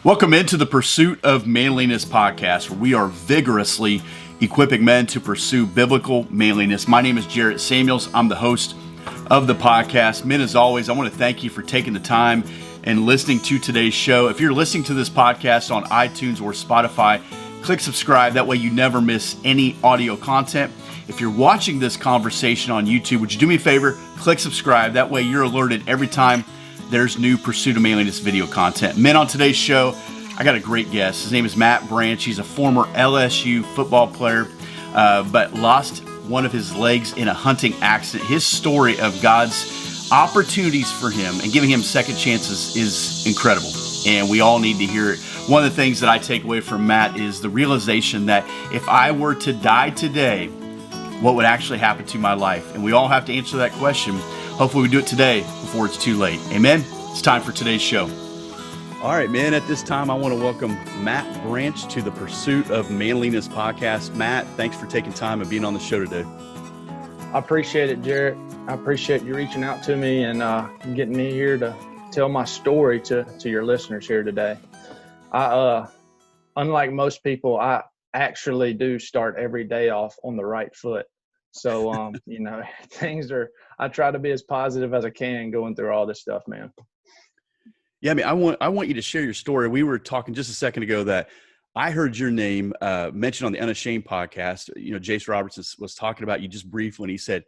Welcome into the Pursuit of Manliness podcast, where we are vigorously equipping men to pursue biblical manliness. My name is Jarrett Samuels. I'm the host of the podcast. Men, as always, I want to thank you for taking the time and listening to today's show. If you're listening to this podcast on iTunes or Spotify, click subscribe. That way you never miss any audio content. If you're watching this conversation on YouTube, would you do me a favor? Click subscribe. That way you're alerted every time there's new Pursuit of Manliness video content. Men, on today's show, I got a great guest. His name is Matt Branch. He's a former LSU football player, but lost one of his legs in a hunting accident. His story of God's opportunities for him and giving him second chances is incredible, and we all need to hear it. One of the things that I take away from Matt is the realization that if I were to die today, what would actually happen to my life? And we all have to answer that question. Hopefully we do it today before it's too late. Amen? It's time for today's show. All right, man, at this time, I want to welcome Matt Branch to the Pursuit of Manliness podcast. Matt, thanks for taking time and being on the show today. I appreciate it, Jarrett. I appreciate you reaching out to me and getting me here to tell my story to your listeners here today. Unlike most people, I actually do start every day off on the right foot. So, I try to be as positive as I can going through all this stuff, man. Yeah, I mean, I want you to share your story. We were talking just a second ago that I heard your name mentioned on the Unashamed podcast. You know, Jace Robertson was talking about you just briefly, and he said,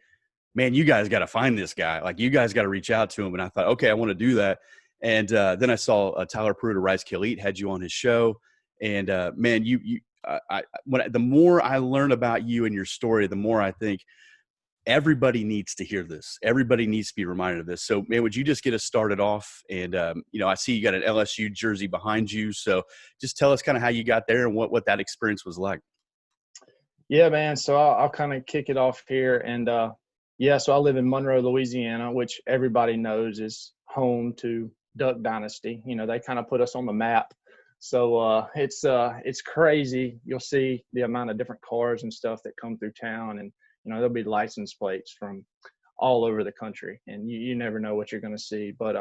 man, you guys got to find this guy. Like, you guys got to reach out to him. And I thought, okay, I want to do that. And then I saw Tyler Pruitt of Rise Kill Eat had you on his show. And man, the more I learn about you and your story, the more I think everybody needs to hear this. Everybody needs to be reminded of this. So, man, would you just get us started off? And, I see you got an LSU jersey behind you. So just tell us kind of how you got there and what that experience was like. Yeah, man. So I'll kind of kick it off here. And, so I live in Monroe, Louisiana, which everybody knows is home to Duck Dynasty. You know, they kind of put us on the map. So it's crazy. You'll see the amount of different cars and stuff that come through town, and there'll be license plates from all over the country, and you never know what you're going to see. But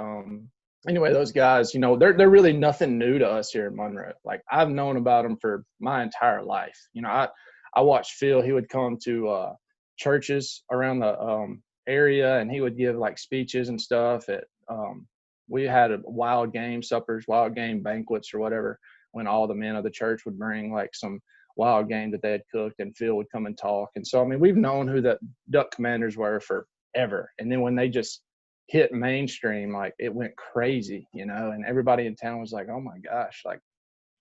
anyway, those guys, they're really nothing new to us here in Monroe. Like, I've known about them for my entire life. I watched Phil. He would come to churches around the area, and he would give like speeches and stuff at we had a wild game suppers, wild game banquets or whatever, when all the men of the church would bring like some wild game that they had cooked, and Phil would come and talk. And so, I mean, we've known who the Duck Commanders were forever. And then when they just hit mainstream, like, it went crazy, and everybody in town was like, oh my gosh, like,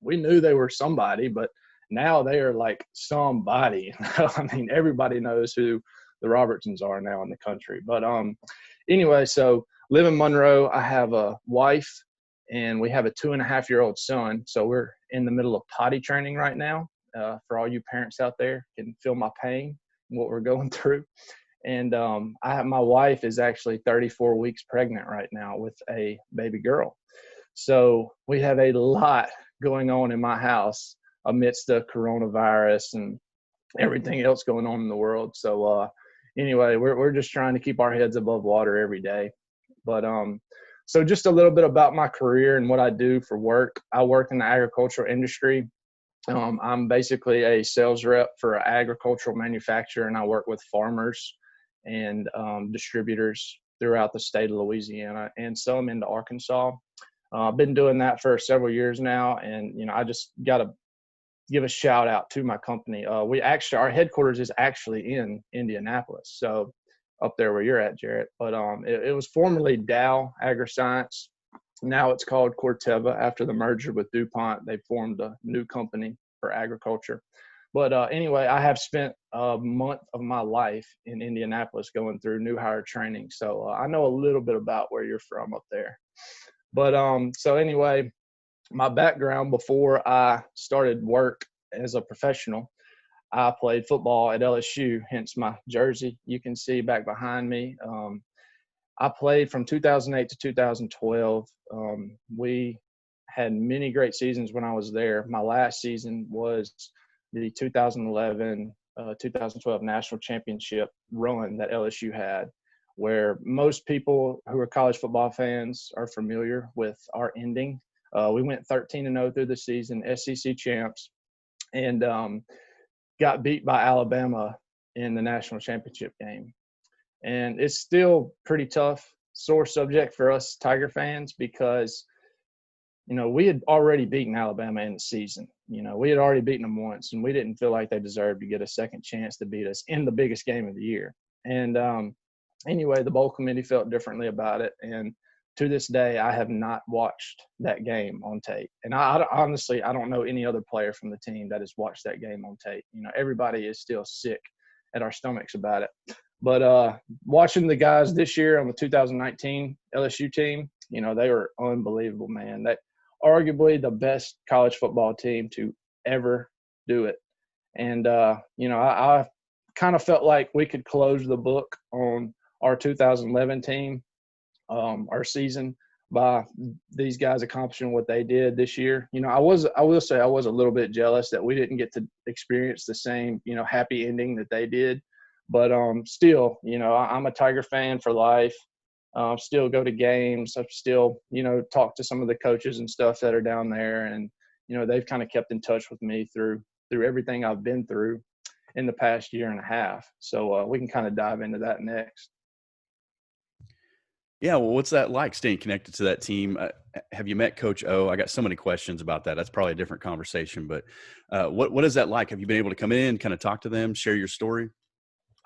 we knew they were somebody, but now they are like somebody. I mean, everybody knows who the Robertsons are now in the country. But anyway, so live in Monroe. I have a wife, and we have a 2.5-year-old son. So we're in the middle of potty training right now. For all you parents out there, can feel my pain and what we're going through. And my wife is actually 34 weeks pregnant right now with a baby girl. So we have a lot going on in my house amidst the coronavirus and everything else going on in the world. So anyway, we're just trying to keep our heads above water every day. But so just a little bit about my career and what I do for work. I work in the agricultural industry. I'm basically a sales rep for an agricultural manufacturer, and I work with farmers and distributors throughout the state of Louisiana and some into Arkansas. I've been doing that for several years now, and I just got to give a shout out to my company. Our headquarters is actually in Indianapolis, so up there where you're at, Jarrett. But it was formerly Dow AgriScience. Now it's called Corteva. After the merger with DuPont, they formed a new company for agriculture. But anyway, I have spent a month of my life in Indianapolis going through new hire training. So I know a little bit about where you're from up there. But so anyway, my background before I started work as a professional, I played football at LSU, hence my jersey you can see back behind me. I played from 2008 to 2012. We had many great seasons when I was there. My last season was the 2011-2012 national championship run that LSU had, where most people who are college football fans are familiar with our ending We went 13-0 through the season, SEC champs, and got beat by Alabama in the national championship game. And it's still pretty tough, sore subject for us Tiger fans because, we had already beaten Alabama in the season. We had already beaten them once, and we didn't feel like they deserved to get a second chance to beat us in the biggest game of the year. And anyway, the bowl committee felt differently about it. And to this day, I have not watched that game on tape. And I honestly, I don't know any other player from the team that has watched that game on tape. Everybody is still sick at our stomachs about it. But watching the guys this year on the 2019 LSU team, they were unbelievable, man. That arguably the best college football team to ever do it. And, I kind of felt like we could close the book on our 2011 team, our season, by these guys accomplishing what they did this year. I will say I was a little bit jealous that we didn't get to experience the same, happy ending that they did. But still, I'm a Tiger fan for life. Still go to games. I still, talk to some of the coaches and stuff that are down there. And, they've kind of kept in touch with me through everything I've been through in the past year and a half. So we can kind of dive into that next. Yeah, well, what's that like, staying connected to that team? Have you met Coach O? I got so many questions about that. That's probably a different conversation. But what is that like? Have you been able to come in, kind of talk to them, share your story?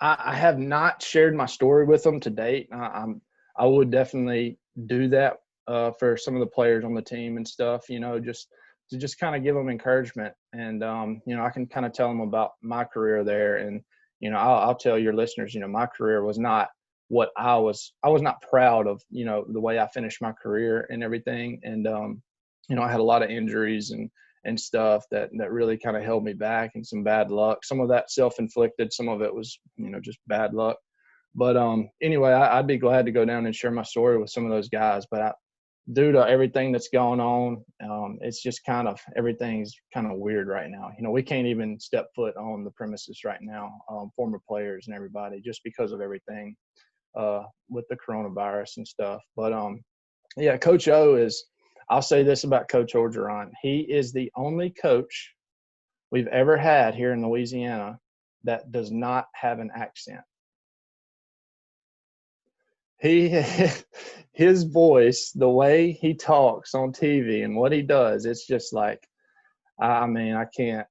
I have not shared my story with them to date. I would definitely do that for some of the players on the team and stuff, just kind of give them encouragement. And, I can kind of tell them about my career there. And, I'll tell your listeners, my career was not what I was not proud of, the way I finished my career and everything. And, I had a lot of injuries and stuff that really kind of held me back, and some bad luck. Some of that self-inflicted, some of it was, just bad luck. But anyway, I'd be glad to go down and share my story with some of those guys. But due to everything that's going on, it's just everything's kind of weird right now. We can't even step foot on the premises right now, former players and everybody, just because of everything with the coronavirus and stuff. But yeah, Coach O is – I'll say this about Coach Orgeron. He is the only coach we've ever had here in Louisiana that does not have an accent. His voice, the way he talks on TV and what he does, it's just like, I can't.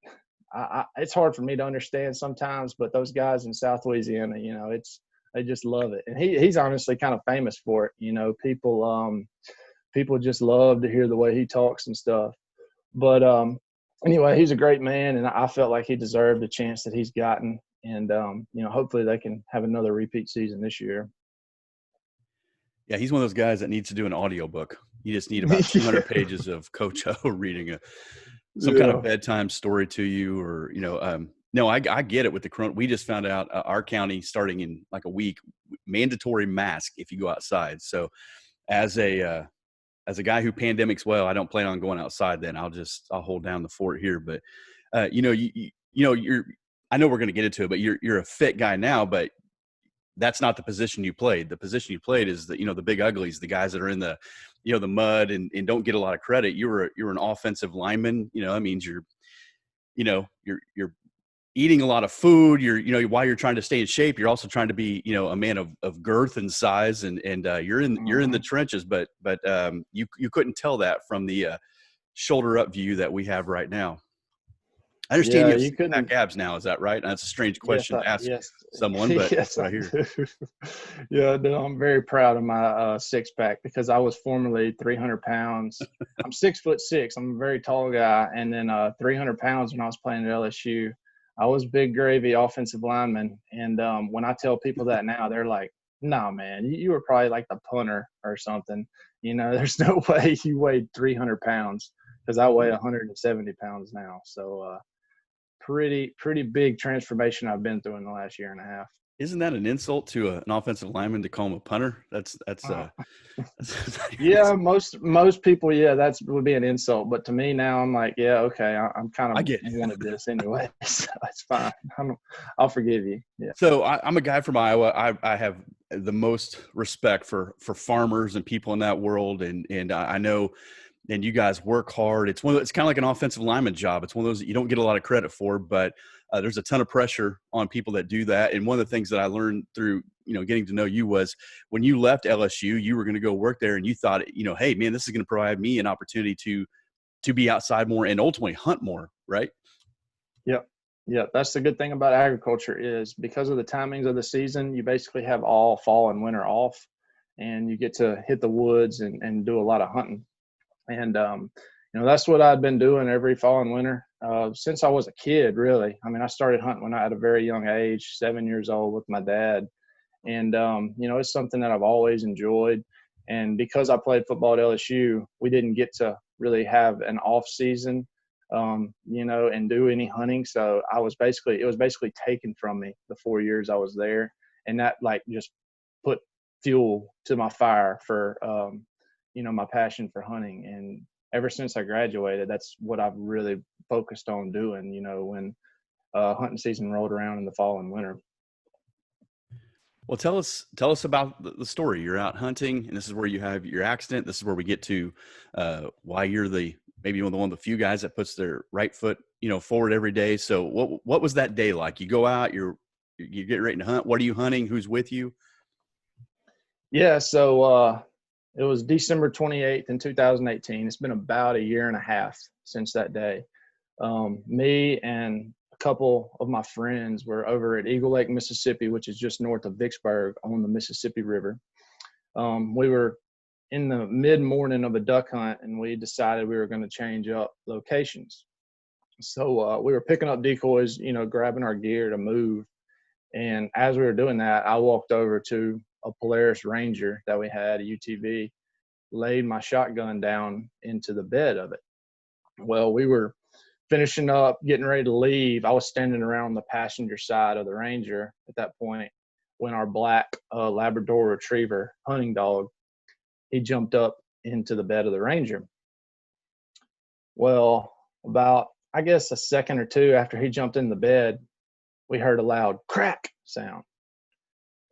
It's hard for me to understand sometimes, but those guys in South Louisiana, they just love it. And he's honestly kind of famous for it. People just love to hear the way he talks and stuff. But anyway, he's a great man, and I felt like he deserved the chance that he's gotten. And, hopefully they can have another repeat season this year. Yeah, he's one of those guys that needs to do an audiobook. You just need about 200 pages of Coach O reading some kind of bedtime story to you, or, no, I get it with the corona. We just found out our county, starting in like a week, mandatory mask if you go outside. So as a guy who pandemics well, I don't plan on going outside. Then I'll hold down the fort here. But I know we're going to get into it, but you're a fit guy now, but that's not the position you played. The position you played is the big uglies, the guys that are in the mud and don't get a lot of credit. You're an offensive lineman. That means you're eating a lot of food. While you're trying to stay in shape, you're also trying to be, a man of girth and size, and you're in the trenches, but you couldn't tell that from the shoulder up view that we have right now. I understand you have six-pack abs now. Is that right? And that's a strange question to ask someone, but yes, I hear. Yeah, no, I'm very proud of my six-pack, because I was formerly 300 pounds. I'm 6'6". I'm a very tall guy. And then 300 pounds when I was playing at LSU. I was big gravy offensive lineman. And when I tell people that now, they're like, "No, man, you were probably like the punter or something. There's no way you weighed 300 pounds, because I weigh 170 pounds now." So pretty big transformation I've been through in the last year and a half. Isn't that an insult to an offensive lineman to call him a punter? That's yeah, most people, that would be an insult. But to me now, I'm like, yeah, okay, I'm kind of wanted this anyway, so it's fine. I'll forgive you. Yeah. So I'm a guy from Iowa. I have the most respect for farmers and people in that world, and I know and you guys work hard. It's it's kind of like an offensive lineman job. It's one of those that you don't get a lot of credit for, but there's a ton of pressure on people that do that. And one of the things that I learned through, getting to know you was when you left LSU, you were going to go work there and you thought, hey man, this is going to provide me an opportunity to be outside more and ultimately hunt more. Right. Yep. Yeah, that's the good thing about agriculture is because of the timings of the season, you basically have all fall and winter off, and you get to hit the woods and do a lot of hunting. And that's what I'd been doing every fall and winter since I was a kid. Really, I mean, I started hunting when I had a very young age, 7 years old, with my dad. And it's something that I've always enjoyed. And because I played football at LSU, we didn't get to really have an off season and do any hunting. So it was basically taken from me the 4 years I was there. And that just put fuel to my fire for, my passion for hunting. And ever since I graduated, that's what I've really focused on doing, when hunting season rolled around in the fall and winter. Well, tell us about the story. You're out hunting, and this is where you have your accident. This is where we get to why you're maybe one of the few guys that puts their right foot, forward every day. So what was that day like? You go out, you get ready to hunt. What are you hunting? Who's with you? Yeah, so it was December 28th in 2018. It's been about a year and a half since that day. Me and a couple of my friends were over at Eagle Lake, Mississippi, which is just north of Vicksburg on the Mississippi River. We were in the mid-morning of a duck hunt, and we decided we were going to change up locations. So we were picking up decoys, grabbing our gear to move. And as we were doing that, I walked over to a Polaris Ranger that we had, a UTV, laid my shotgun down into the bed of it. Well, we were finishing up, getting ready to leave. I was standing around the passenger side of the Ranger at that point when our black Labrador Retriever hunting dog, he jumped up into the bed of the Ranger. Well, about, I guess, a second or two after he jumped in the bed, we heard a loud crack sound.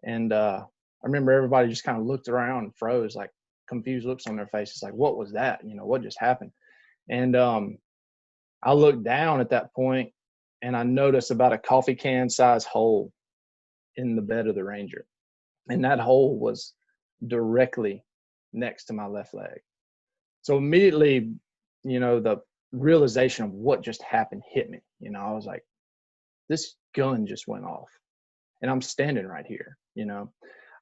And I remember everybody just kind of looked around and froze, like confused looks on their faces, like, what was that? What just happened? And I looked down at that point and I noticed about a coffee can size hole in the bed of the Ranger. And that hole was directly next to my left leg. So immediately, the realization of what just happened hit me. I was like, this gun just went off and I'm standing right here.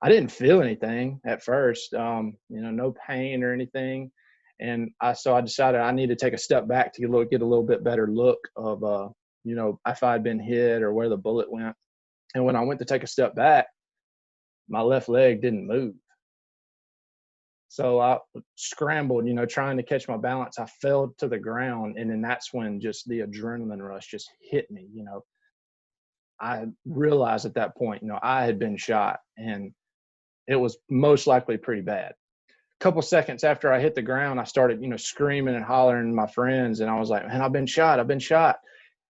I didn't feel anything at first, no pain or anything. And so I decided I need to take a step back to get a little bit better look of, if I'd been hit or where the bullet went. And when I went to take a step back, my left leg didn't move. So I scrambled, trying to catch my balance. I fell to the ground. And then that's when just the adrenaline rush just hit me. I realized at that point, I had been shot and it was most likely pretty bad. A couple seconds after I hit the ground, I started, screaming and hollering at my friends. And I was like, man, I've been shot.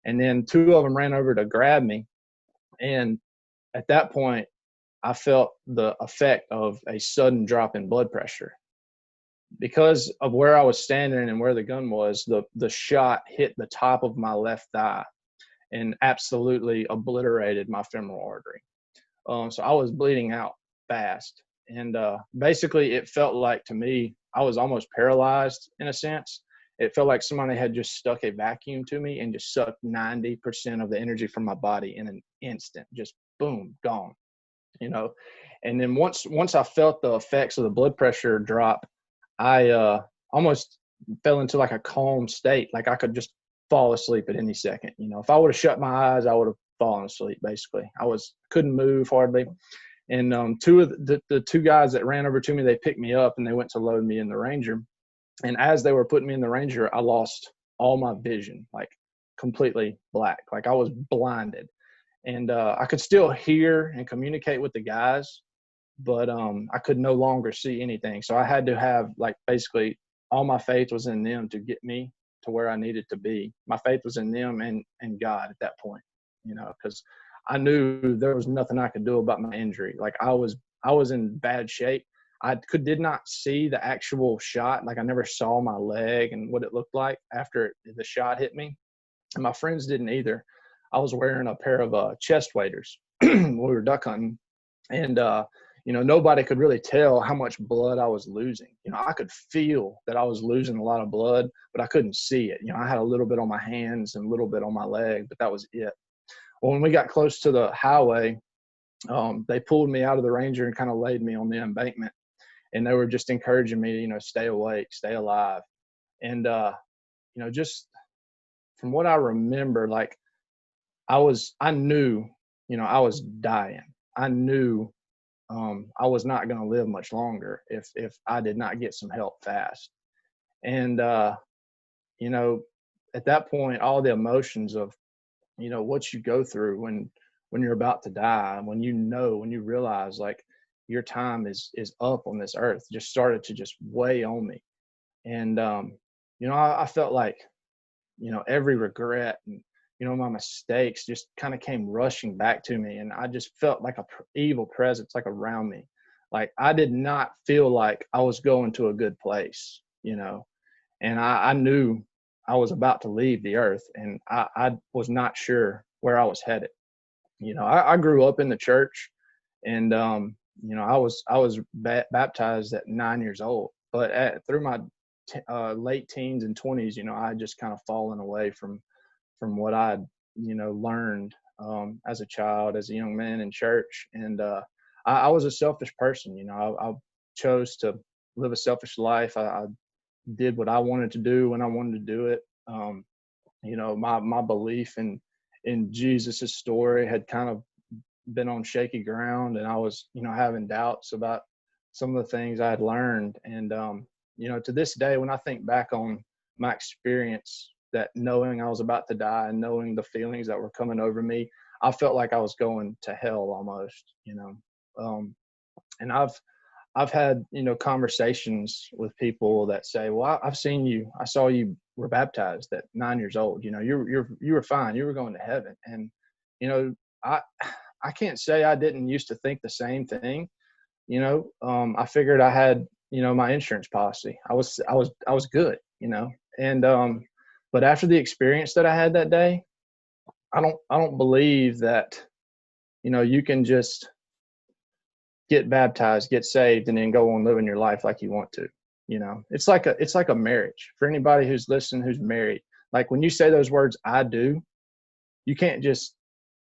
And then two of them ran over to grab me. And at that point, I felt the effect of a sudden drop in blood pressure. Because of where I was standing and where the gun was, the shot hit the top of my left thigh and absolutely obliterated my femoral artery. So I was bleeding out fast. And basically it felt like, to me, I was almost paralyzed in a sense. It felt like somebody had just stuck a vacuum to me and just sucked 90% of the energy from my body in an instant, just boom, gone, And then once I felt the effects of the blood pressure drop, I almost fell into like a calm state. Like I could just fall asleep at any second. If I would have shut my eyes, I would have fallen asleep. Basically, couldn't move hardly. And two of the two guys that ran over to me, they picked me up and they went to load me in the Ranger. And as they were putting me in the Ranger, I lost all my vision, like completely black. Like I was blinded. And I could still hear and communicate with the guys, but I could no longer see anything. So I had to have, like, basically all my faith was in them to get me to where I needed to be. My faith was in them and God at that point, because I knew there was nothing I could do about my injury. Like I was in bad shape. did not see the actual shot. Like I never saw my leg and what it looked like after the shot hit me. And my friends didn't either. I was wearing a pair of chest waders. We were duck hunting, and nobody could really tell how much blood I was losing. I could feel that I was losing a lot of blood, but I couldn't see it. I had a little bit on my hands and a little bit on my leg, but that was it. Well, when we got close to the highway, they pulled me out of the Ranger and kind of laid me on the embankment, and they were just encouraging me to, stay awake, stay alive. And, just from what I remember, like I knew, I was dying. I knew I was not going to live much longer if I did not get some help fast. And, at that point, all the emotions of, what you go through when you're about to die, when you realize like your time is up on this earth, just started to just weigh on me. And, I felt like, every regret and, my mistakes just kind of came rushing back to me. And I just felt like a evil presence, like around me. Like I did not feel like I was going to a good place, and I knew I was about to leave the earth, and I was not sure where I was headed. I grew up in the church, and, I was baptized at 9 years old, but through my late teens and 20s, I just kind of fallen away from what I'd, learned as a child, as a young man in church. And I was a selfish person. I chose to live a selfish life. I did what I wanted to do when I wanted to do it. My belief in Jesus's story had kind of been on shaky ground, and I was, having doubts about some of the things I had learned. And, to this day, when I think back on my experience, that knowing I was about to die and knowing the feelings that were coming over me, I felt like I was going to hell almost, and I've had, conversations with people that say, well, I've seen you, I saw you were baptized at 9 years old, you were fine, you were going to heaven. And, I can't say I didn't used to think the same thing. I figured I had, my insurance policy. I was good, and, but after the experience that I had that day, I don't believe that, you can just get baptized, get saved, and then go on living your life like you want to. It's like a marriage. For anybody who's listening, who's married, like when you say those words, I do, you can't just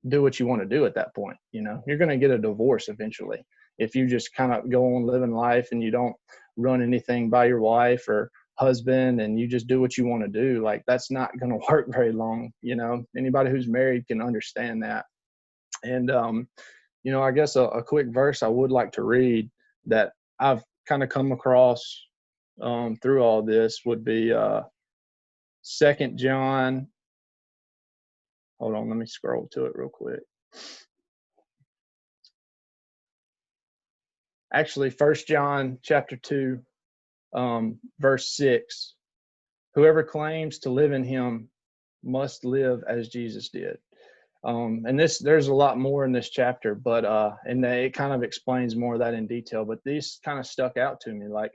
do what you want to do at that point. You're going to get a divorce eventually if you just kind of go on living life and you don't run anything by your wife or husband and you just do what you want to do. Like that's not going to work very long. Anybody who's married can understand that. And I guess a quick verse I would like to read that I've kind of come across through all this would be 2 John. Hold on, let me scroll to it real quick. Actually, 1 John chapter 2, verse 6. Whoever claims to live in him must live as Jesus did. And there's a lot more in this chapter, but and it kind of explains more of that in detail. But these kind of stuck out to me. Like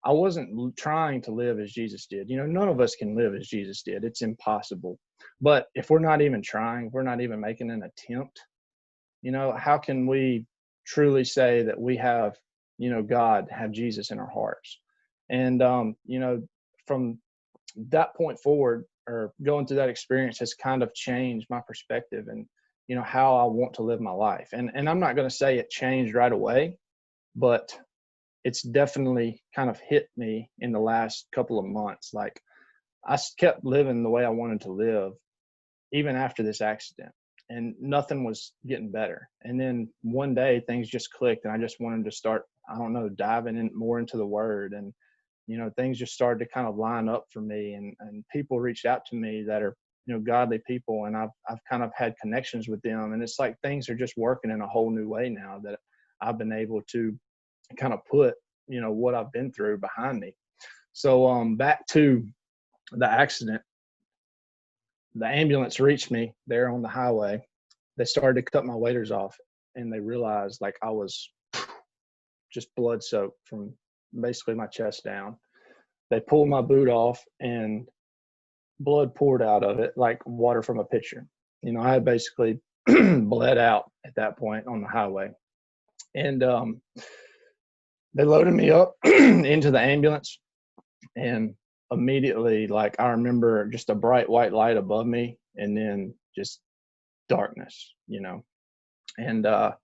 I wasn't trying to live as Jesus did. None of us can live as Jesus did. It's impossible. But if we're not even trying, we're not even making an attempt, how can we truly say that we have, God, have Jesus in our hearts? And, from that point forward, or going through that experience has kind of changed my perspective and, how I want to live my life. And I'm not going to say it changed right away, but it's definitely kind of hit me in the last couple of months. Like I kept living the way I wanted to live, even after this accident, and nothing was getting better. And then one day things just clicked and I just wanted to start, I don't know, diving in more into the word. And, things just started to kind of line up for me, and people reached out to me that are, godly people. And I've kind of had connections with them. And it's like things are just working in a whole new way now that I've been able to kind of put, what I've been through behind me. So back to the accident, the ambulance reached me there on the highway. They started to cut my waders off, and they realized like I was just blood soaked from basically my chest down. They pulled my boot off and blood poured out of it like water from a pitcher. I had basically bled out at that point on the highway. And they loaded me up into the ambulance, and immediately, like, I remember just a bright white light above me and then just darkness, and that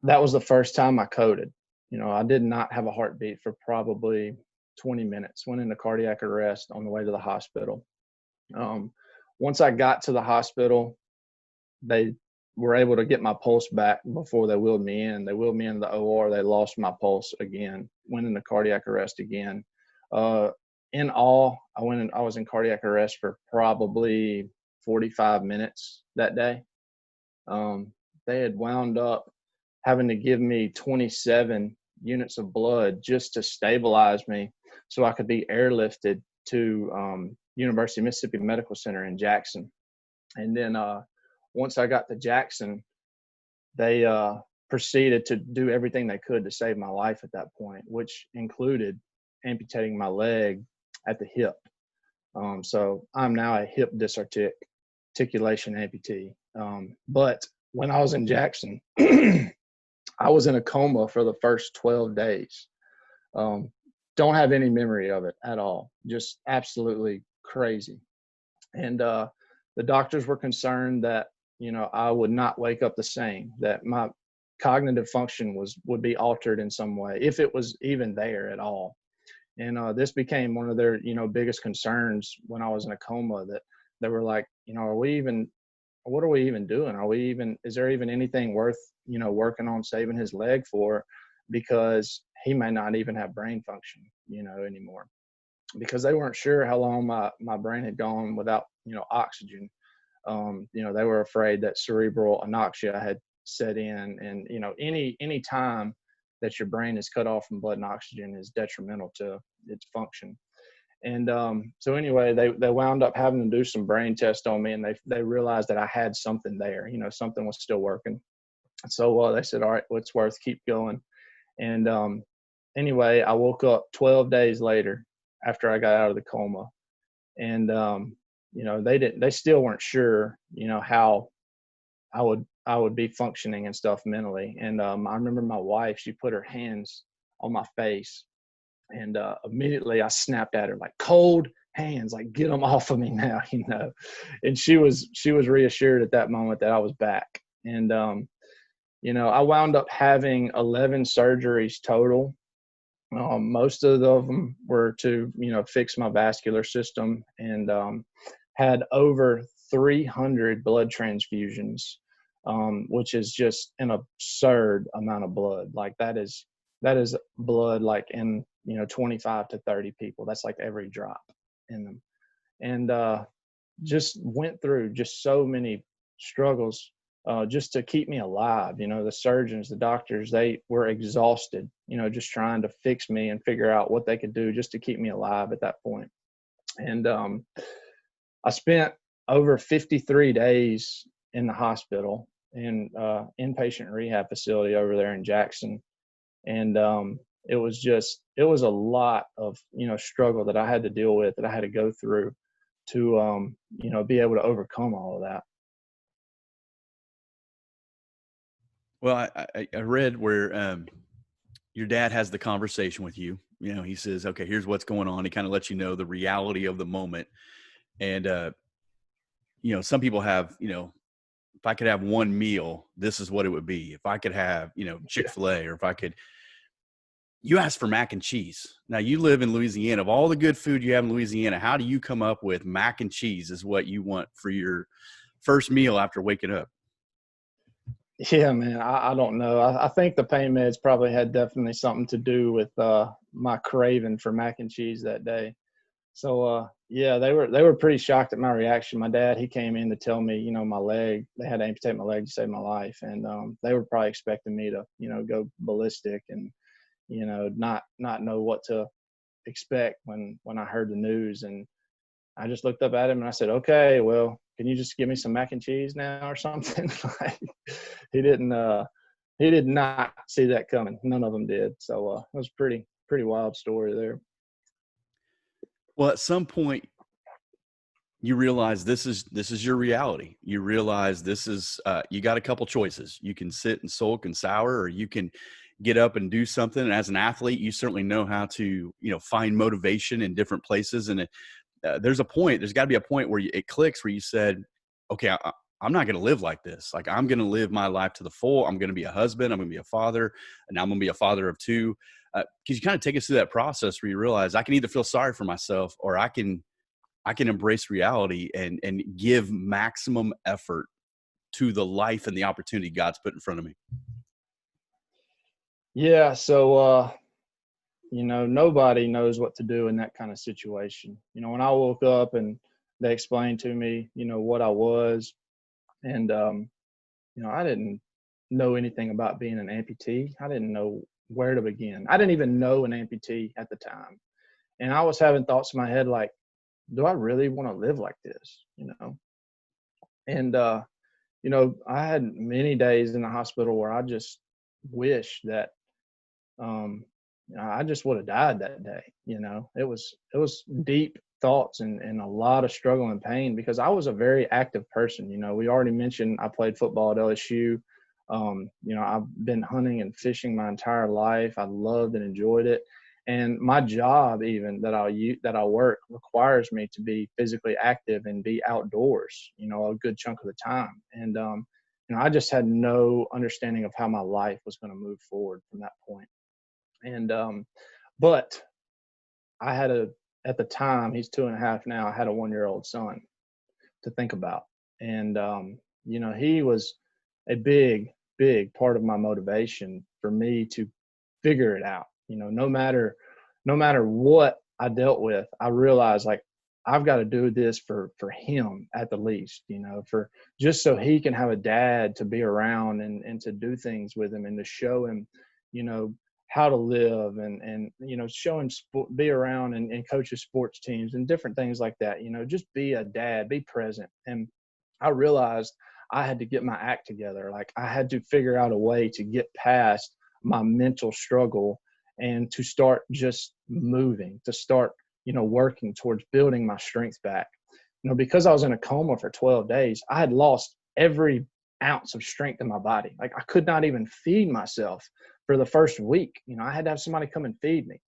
was the first time I coded. I did not have a heartbeat for probably 20 minutes, went into cardiac arrest on the way to the hospital. Once I got to the hospital, they were able to get my pulse back before they wheeled me in. They wheeled me into the OR. They lost my pulse again, went into cardiac arrest again. In all, I was in cardiac arrest for probably 45 minutes that day. They had wound up having to give me 27 units of blood just to stabilize me so I could be airlifted to University of Mississippi Medical Center in Jackson. And then once I got to Jackson, they proceeded to do everything they could to save my life at that point, which included amputating my leg at the hip. So I'm now a hip disarticulation amputee. But when I was in Jackson, I was in a coma for the first 12 days. Don't have any memory of it at all. Just absolutely crazy. And the doctors were concerned that, I would not wake up the same, that my cognitive function would be altered in some way, if it was even there at all. And this became one of their, biggest concerns when I was in a coma, that they were like, what are we even doing? Is there even anything worth, working on saving his leg for? Because he may not even have brain function, anymore, because they weren't sure how long my brain had gone without, oxygen. They were afraid that cerebral anoxia had set in, and, any time that your brain is cut off from blood and oxygen is detrimental to its function. And so anyway, they wound up having to do some brain tests on me, and they realized that I had something there, something was still working. So they said, all right, well, it's worth keep going. And anyway, I woke up 12 days later after I got out of the coma, and they still weren't sure, how I would be functioning and stuff mentally. And I remember my wife, she put her hands on my face, and immediately I snapped at her, like, cold hands, like, get them off of me now, And she was reassured at that moment that I was back. And I wound up having 11 surgeries total. Most of them were to, fix my vascular system, and had over 300 blood transfusions, which is just an absurd amount of blood. Like, that is blood, like, in 25 to 30 people. That's like every drop in them. And just went through just so many struggles just to keep me alive. The surgeons, the doctors, they were exhausted, just trying to fix me and figure out what they could do just to keep me alive at that point. And I spent over 53 days in the hospital, in inpatient rehab facility over there in Jackson. And it was a lot of, struggle that I had to deal with, that I had to go through to, be able to overcome all of that. Well, I read where your dad has the conversation with you. He says, okay, here's what's going on. He kind of lets you know the reality of the moment. And, some people have, if I could have one meal, this is what it would be. If I could have, Chick-fil-A, or if I could, you asked for mac and cheese. Now, you live in Louisiana. Of all the good food you have in Louisiana, how do you come up with mac and cheese is what you want for your first meal after waking up? Yeah, man, I don't know. I think the pain meds probably had definitely something to do with my craving for mac and cheese that day. So yeah, they were pretty shocked at my reaction. My dad, he came in to tell me, my leg, they had to amputate my leg to save my life, and they were probably expecting me to, go ballistic and, not know what to expect when I heard the news. And I just looked up at him and I said, okay, well, can you just give me some mac and cheese now or something? Like, he didn't he did not see that coming. None of them did. So it was pretty wild story there. Well, at some point, you realize this is your reality. You realize this is you got a couple choices. You can sit and sulk and sour, or you can get up and do something. And as an athlete, you certainly know how to find motivation in different places. And there's got to be a point where it clicks, where you said, okay, I'm not going to live like this. Like, I'm going to live my life to the full. I'm going to be a husband. I'm going to be a father, and now I'm going to be a father of two. Because you kind of take us through that process where you realize I can either feel sorry for myself, or I can embrace reality and give maximum effort to the life and the opportunity God's put in front of me. Yeah. So, nobody knows what to do in that kind of situation. When I woke up and they explained to me, what I was, and, I didn't know anything about being an amputee. I didn't know where to begin. I didn't even know an amputee at the time. And I was having thoughts in my head like, do I really want to live like this? And, I had many days in the hospital where I just wish that I just would have died that day. It was deep thoughts and a lot of struggle and pain, because I was a very active person. We already mentioned I played football at LSU. I've been hunting and fishing my entire life. I loved and enjoyed it. And my job, even that I work, requires me to be physically active and be outdoors, a good chunk of the time. And, I just had no understanding of how my life was going to move forward from that point. And, but I had at the time, he's 2.5 now, I had a 1-year-old son to think about. And, he was a big part of my motivation for me to figure it out. No matter what I dealt with, I realized like I've got to do this for him at the least, for just so he can have a dad to be around and to do things with him and to show him, how to live and show him be around and coach his sports teams and different things like that. Just be a dad, be present. And I realized I had to get my act together. Like, I had to figure out a way to get past my mental struggle and to start just moving, to start, working towards building my strength back. Because I was in a coma for 12 days, I had lost every ounce of strength in my body. Like, I could not even feed myself for the first week. I had to have somebody come and feed me,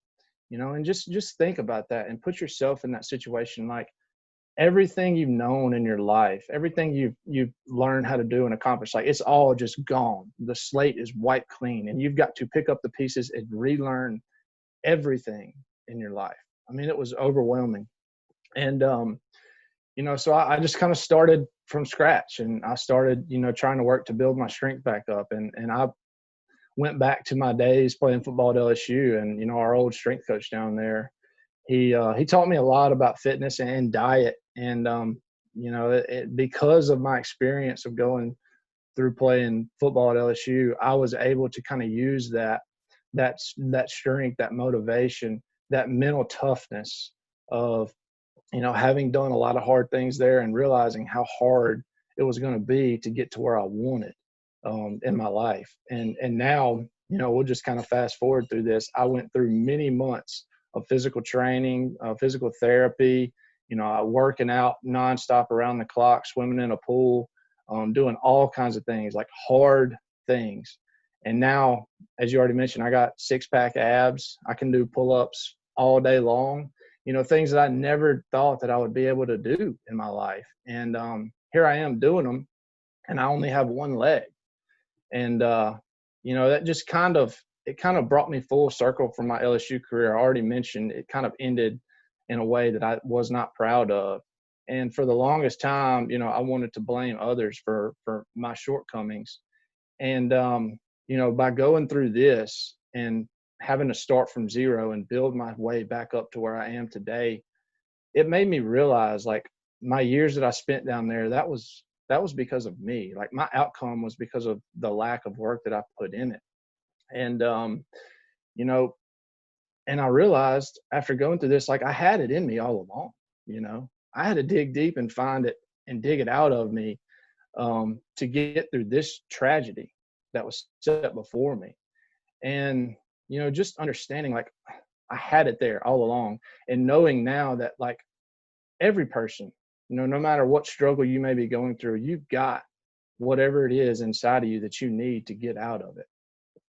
and just think about that and put yourself in that situation. Like, everything you've known in your life, everything you've learned how to do and accomplish, like, it's all just gone. The slate is wiped clean, and you've got to pick up the pieces and relearn everything in your life. I mean, it was overwhelming. And, so I just kind of started from scratch, and I started, trying to work to build my strength back up. And I went back to my days playing football at LSU, and, our old strength coach down there, he taught me a lot about fitness and diet. And, because of my experience of going through playing football at LSU, I was able to kind of use that strength, that motivation, that mental toughness of, having done a lot of hard things there and realizing how hard it was going to be to get to where I wanted in my life. And now, we'll just kind of fast forward through this. I went through many months of physical training, physical therapy, working out nonstop around the clock, swimming in a pool, doing all kinds of things, like hard things. And now, as you already mentioned, I got 6-pack abs. I can do pull-ups all day long, things that I never thought that I would be able to do in my life. And here I am doing them, and I only have one leg. And, that just kind of brought me full circle from my LSU career. I already mentioned it kind of ended in a way that I was not proud of. And for the longest time, I wanted to blame others for my shortcomings. And, by going through this and having to start from zero and build my way back up to where I am today, it made me realize, like, my years that I spent down there, that was because of me. Like, my outcome was because of the lack of work that I put in it. And, and I realized after going through this, like, I had it in me all along. I had to dig deep and find it and dig it out of me to get through this tragedy. that was set before me. And, just understanding like I had it there all along, and knowing now that like every person, no matter what struggle you may be going through, you've got whatever it is inside of you that you need to get out of it.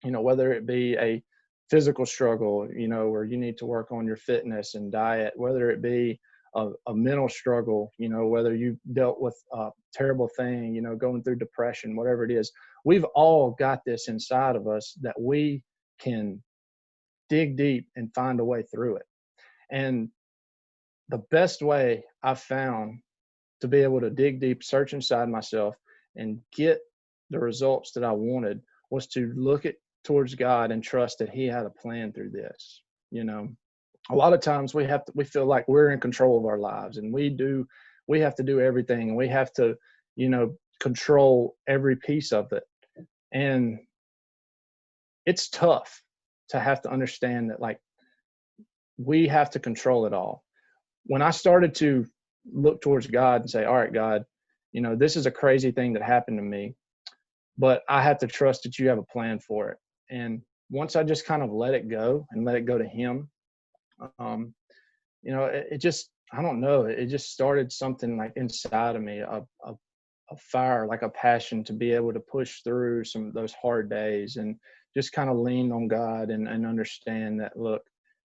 Whether it be a physical struggle, where you need to work on your fitness and diet, whether it be a mental struggle, whether you dealt with a terrible thing, going through depression, whatever it is, we've all got this inside of us that we can dig deep and find a way through it. And the best way I've found to be able to dig deep, search inside myself, and get the results that I wanted was to look at towards God and trust that He had a plan through this. A lot of times we feel like we're in control of our lives, and we have to do everything, and we have to, control every piece of it. And it's tough to have to understand that like we have to control it all. When I started to look towards God and say, all right, God, this is a crazy thing that happened to me, but I have to trust that you have a plan for it. And once I just kind of let it go and let it go to Him, it just, I don't know, it just started something like inside of me, a fire, like a passion to be able to push through some of those hard days and just kind of lean on God and understand that, look,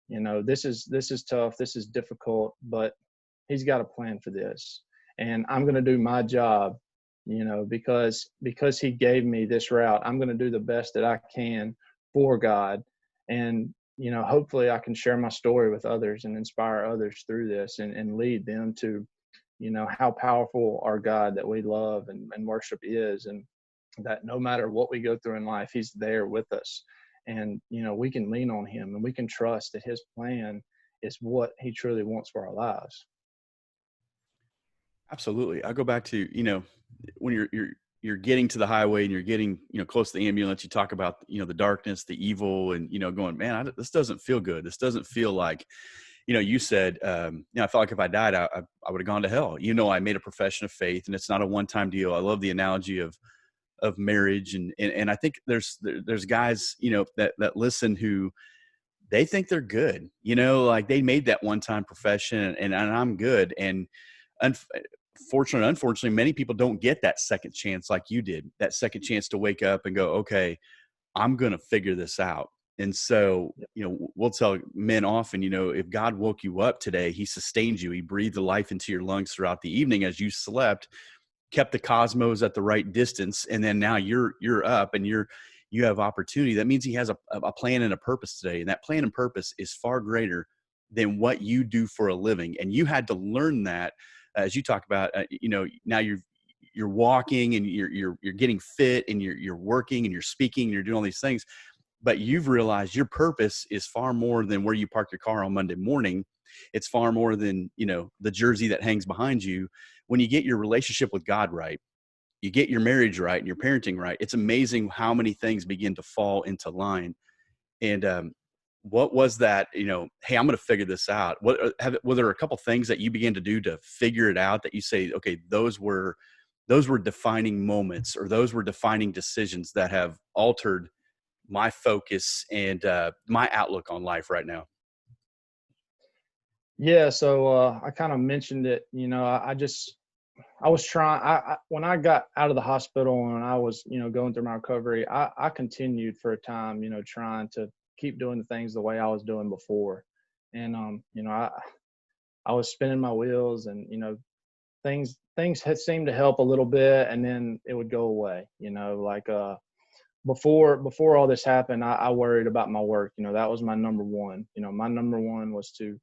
this is tough, this is difficult, but He's got a plan for this. And I'm going to do my job, because He gave me this route. I'm going to do the best that I can for God. And, hopefully I can share my story with others and inspire others through this and lead them to, how powerful our God that we love and worship is. And that no matter what we go through in life, He's there with us. And, we can lean on Him and we can trust that His plan is what He truly wants for our lives. Absolutely. I go back to, when you're getting to the highway and you're getting, close to the ambulance, you talk about, the darkness, the evil, and, going, man, this doesn't feel good. This doesn't feel like, you said, I felt like if I died, I would have gone to hell. I made a profession of faith, and it's not a one-time deal. I love the analogy of marriage. And I think there's guys, that listen who they think they're good, like they made that one-time profession and I'm good. And unfortunately, many people don't get that second chance like you did, that second chance to wake up and go, okay, I'm going to figure this out. And so, we'll tell men often, if God woke you up today, He sustained you. He breathed the life into your lungs throughout the evening as you slept, kept the cosmos at the right distance. And then now you're up and you have opportunity. That means He has a plan and a purpose today. And that plan and purpose is far greater than what you do for a living. And you had to learn that, as you talk about, now you're walking and you're getting fit and you're working and you're speaking and you're doing all these things, but you've realized your purpose is far more than where you park your car on Monday morning. It's far more than, the jersey that hangs behind you. When you get your relationship with God right, you get your marriage right and your parenting right, it's amazing how many things begin to fall into line. And what was that, hey, I'm going to figure this out. Were there a couple things that you began to do to figure it out that you say, okay, those were defining moments, or those were defining decisions that have altered my focus and my outlook on life right now? Yeah. So I kind of mentioned it, I was trying, when I got out of the hospital and I was, going through my recovery, I continued for a time, trying to keep doing the things the way I was doing before. And, I was spinning my wheels and, things had seemed to help a little bit, and then it would go away, like, before all this happened, I worried about my work. That was my number one. My number one was to,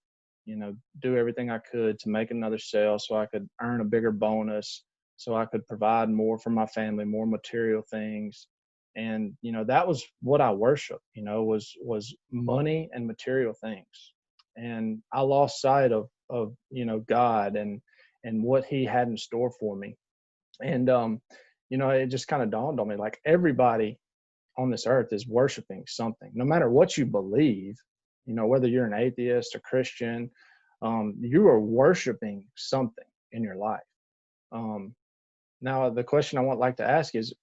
do everything I could to make another sale so I could earn a bigger bonus, so I could provide more for my family, more material things. And, that was what I worship, was money and material things. And I lost sight of, God and what He had in store for me. And, it just kind of dawned on me, like everybody on this earth is worshiping something, no matter what you believe, whether you're an atheist or Christian, you are worshiping something in your life. Now, the question I would like to ask is,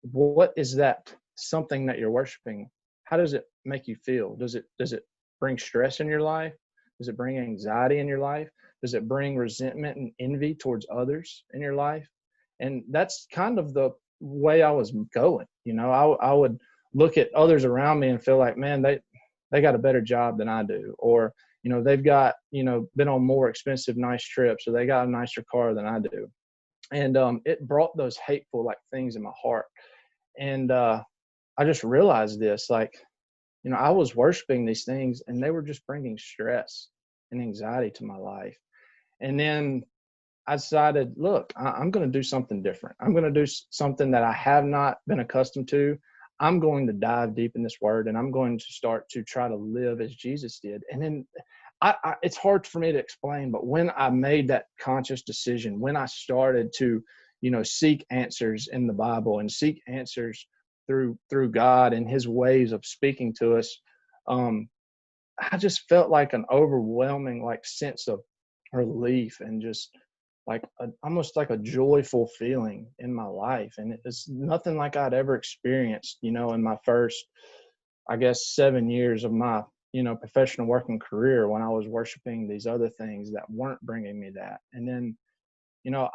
what is that something that you're worshiping? How does it make you feel? Does it bring stress in your life? Does it bring anxiety in your life? Does it bring resentment and envy towards others in your life? And that's kind of the way I was going. I would look at others around me and feel like, man, they got a better job than I do, or they've got been on more expensive nice trips, or they got a nicer car than I do. And it brought those hateful like things in my heart. And I just realized this, like, I was worshiping these things and they were just bringing stress and anxiety to my life. And then I decided, look, I'm going to do something different. I'm going to do something that I have not been accustomed to. I'm going to dive deep in this word, and I'm going to start to try to live as Jesus did. And then it's hard for me to explain, but when I made that conscious decision, when I started to, seek answers in the Bible and seek answers through God and his ways of speaking to us, I just felt like an overwhelming like sense of relief and just like almost like a joyful feeling in my life. And it's nothing like I'd ever experienced, in my first, I guess, 7 years of my, professional working career, when I was worshiping these other things that weren't bringing me that. And then,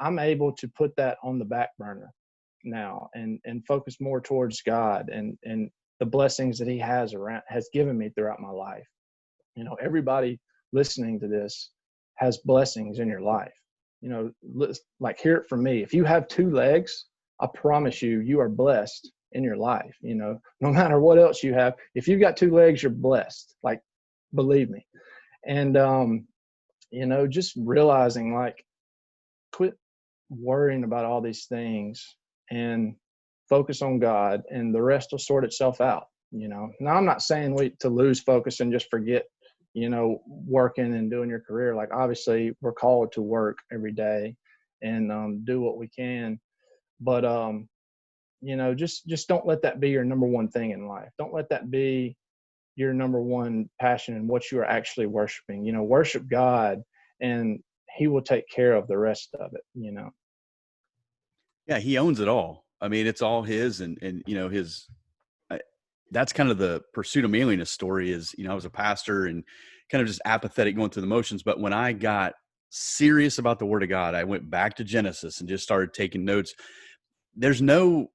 I'm able to put that on the back burner now and focus more towards God and the blessings that he has given me throughout my life. Everybody listening to this has blessings in your life. Like, hear it from me. If you have two legs, I promise you are blessed in your life. No matter what else you have, if you've got two legs, you're blessed. Like, believe me. And, just realizing, like, quit worrying about all these things and focus on God, and the rest will sort itself out. Now, I'm not saying to lose focus and just forget, working and doing your career. Like, obviously we're called to work every day and do what we can. But, just don't let that be your number one thing in life. Don't let that be your number one passion and what you are actually worshiping. Worship God, and he will take care of the rest of it. Yeah, he owns it all. I mean, it's all his, and his. I, that's kind of the Pursuit of Manliness story. Is I was a pastor and kind of just apathetic, going through the motions. But when I got serious about the Word of God, I went back to Genesis and just started taking notes. There's no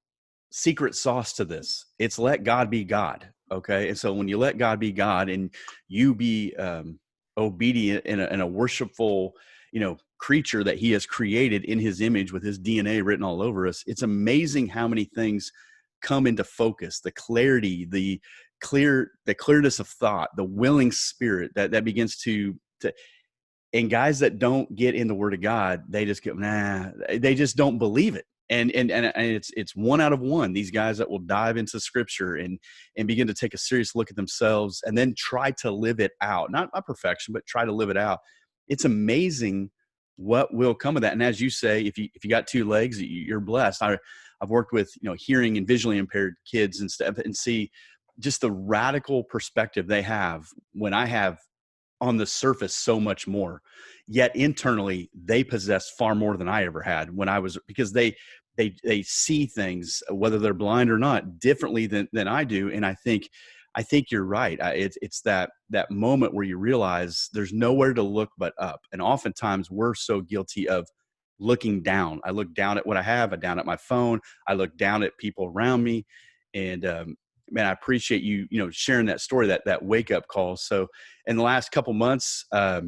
secret sauce to this. It's let God be God. Okay. And so when you let God be God and you be obedient in a worshipful, creature that he has created in his image with his DNA written all over us, it's amazing how many things come into focus, the clarity, the clearness of thought, the willing spirit that begins to and guys that don't get in the Word of God, they just go, nah, they just don't believe it. And it's one out of one. These guys that will dive into Scripture and begin to take a serious look at themselves and then try to live it out, not perfection, but try to live it out. It's amazing what will come of that. And as you say, if you got two legs, you're blessed. I've worked with hearing and visually impaired kids and stuff, and see just the radical perspective they have when I have on the surface so much more, yet internally they possess far more than I ever had when I was, because they see things, whether they're blind or not, differently than I do. And I think you're right. It's that moment where you realize there's nowhere to look but up. And oftentimes we're so guilty of looking down. I look down at what I have, I down at my phone, I look down at people around me. And man, I appreciate you sharing that story, that wake up call. So in the last couple months, has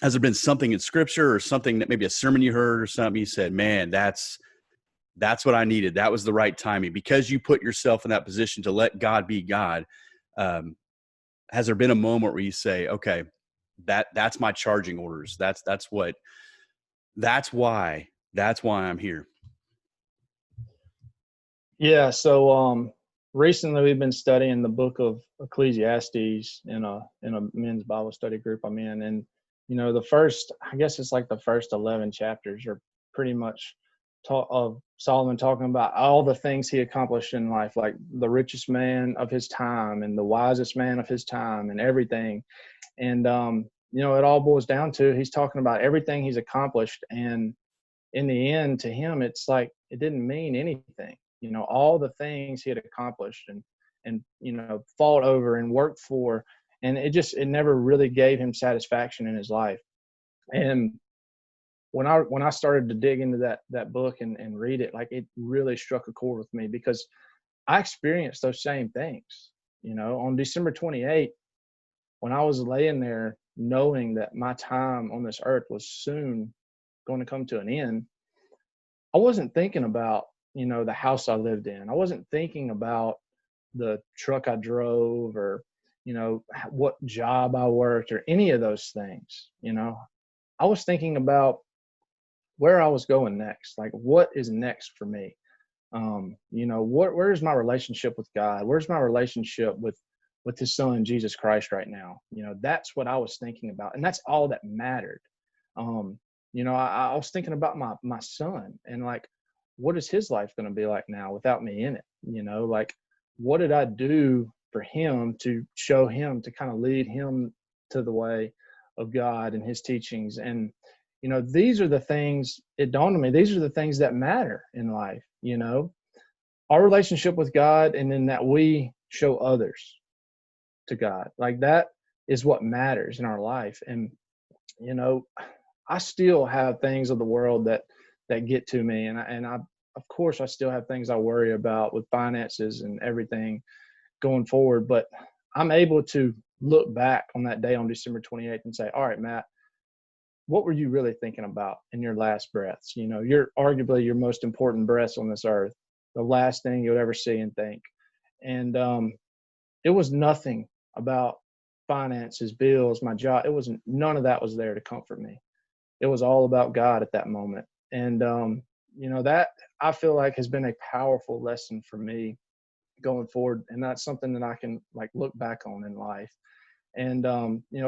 there been something in Scripture or something that maybe a sermon you heard or something you said, man, that's what I needed. That was the right timing, because you put yourself in that position to let God be God. Has there been a moment where you say, okay, that's my charging orders. That's why I'm here. Yeah. So recently we've been studying the book of Ecclesiastes in a men's Bible study group I'm in. And, the first, I guess it's like the first 11 chapters are pretty much of Solomon talking about all the things he accomplished in life, like the richest man of his time and the wisest man of his time and everything. And, it all boils down to, he's talking about everything he's accomplished. And in the end, to him, it's like, it didn't mean anything. all the things he had accomplished and fought over and worked for. And it never really gave him satisfaction in his life. And when I started to dig into that book and read it, like, it really struck a chord with me, because I experienced those same things. On December 28th, when I was laying there knowing that my time on this earth was soon going to come to an end, I wasn't thinking about, the house I lived in. I wasn't thinking about the truck I drove, or, what job I worked, or any of those things. I was thinking about where I was going next. Like, what is next for me? Where's my relationship with God? Where's my relationship with his son, Jesus Christ, right now? That's what I was thinking about. And that's all that mattered. I was thinking about my son, and, like, what is his life going to be like now without me in it? Like, what did I do for him to show him, to kind of lead him to the way of God and his teachings? And, these are the things, it dawned on me, these are the things that matter in life, our relationship with God, and then that we show others to God. Like, that is what matters in our life. And, I still have things of the world that get to me. And I, of course, I still have things I worry about with finances and everything going forward, but I'm able to look back on that day on December 28th and say, all right, Matt, what were you really thinking about in your last breaths? You're arguably your most important breaths on this earth, the last thing you'll ever see and think. And it was nothing about finances, bills, my job. None of that was there to comfort me. It was all about God at that moment. And, that, I feel like, has been a powerful lesson for me going forward. And that's something that I can, like, look back on in life. And,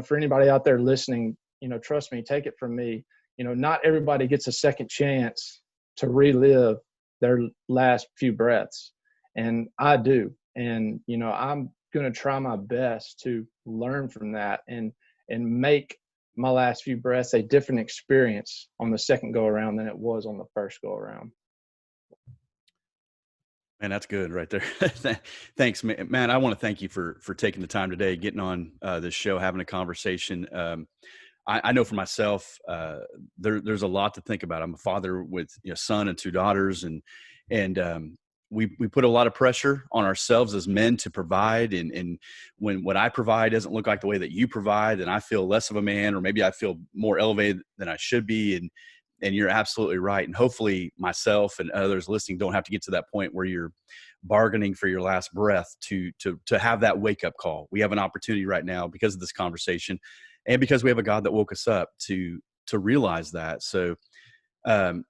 for anybody out there listening, trust me, take it from me, not everybody gets a second chance to relive their last few breaths. And I do. And, I'm going to try my best to learn from that and make my last few breaths a different experience on the second go around than it was on the first go around. Man, that's good right there. Thanks, man. I want to thank you for taking the time today, getting on this show, having a conversation. I know for myself, there's a lot to think about. I'm a father with a son and two daughters, and we put a lot of pressure on ourselves as men to provide. And when what I provide doesn't look like the way that you provide, then I feel less of a man, or maybe I feel more elevated than I should be. And you're absolutely right. And hopefully myself and others listening don't have to get to that point where you're bargaining for your last breath to have that wake up call. We have an opportunity right now because of this conversation, and because we have a God that woke us up to realize that. So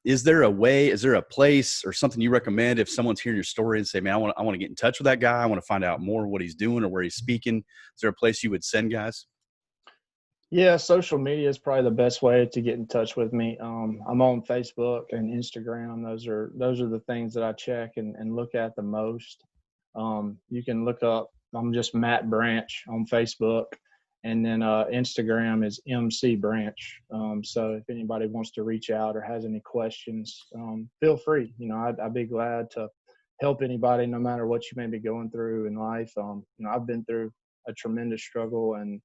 is there a place or something you recommend if someone's hearing your story and say, man, I want to get in touch with that guy. I want to find out more what he's doing or where he's speaking. Is there a place you would send guys? Yeah, social media is probably the best way to get in touch with me. I'm on Facebook and Instagram. Those are the things that I check and look at the most. You can look up, I'm just Matt Branch on Facebook, and then Instagram is MC Branch. So if anybody wants to reach out or has any questions, feel free. I'd be glad to help anybody, no matter what you may be going through in life. I've been through a tremendous struggle, and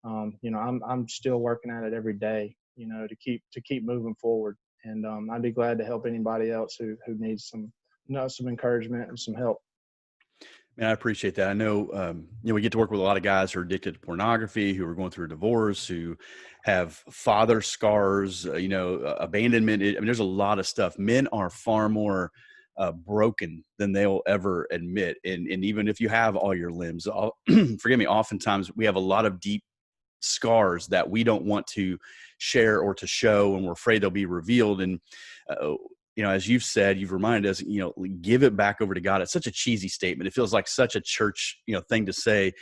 I'm still working at it every day, to keep moving forward. And I'd be glad to help anybody else who needs some encouragement and some help. Man, I appreciate that. I know, we get to work with a lot of guys who are addicted to pornography, who are going through a divorce, who have father scars, abandonment. I mean, there's a lot of stuff. Men are far more broken than they'll ever admit. And even if you have all your limbs, forgive me, oftentimes we have a lot of deep scars that we don't want to share or to show, and we're afraid they'll be revealed. And as you've said, you've reminded us, give it back over to God. It's such a cheesy statement. It feels like such a church thing to say,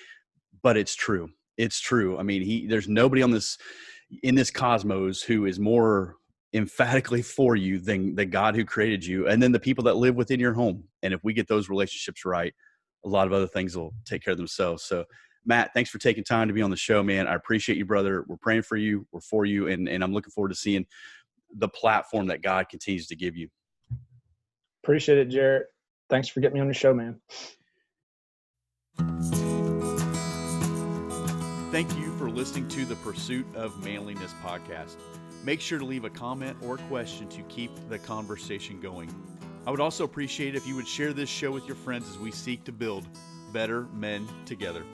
but it's true. It's true. I mean, there's nobody in this cosmos who is more emphatically for you than the God who created you, and then the people that live within your home. And if we get those relationships right, a lot of other things will take care of themselves. So Matt, thanks for taking time to be on the show, man. I appreciate you, brother. We're praying for you. We're for you. And I'm looking forward to seeing the platform that God continues to give you. Appreciate it, Jarrett. Thanks for getting me on the show, man. Thank you for listening to the Pursuit of Manliness podcast. Make sure to leave a comment or question to keep the conversation going. I would also appreciate it if you would share this show with your friends as we seek to build better men together.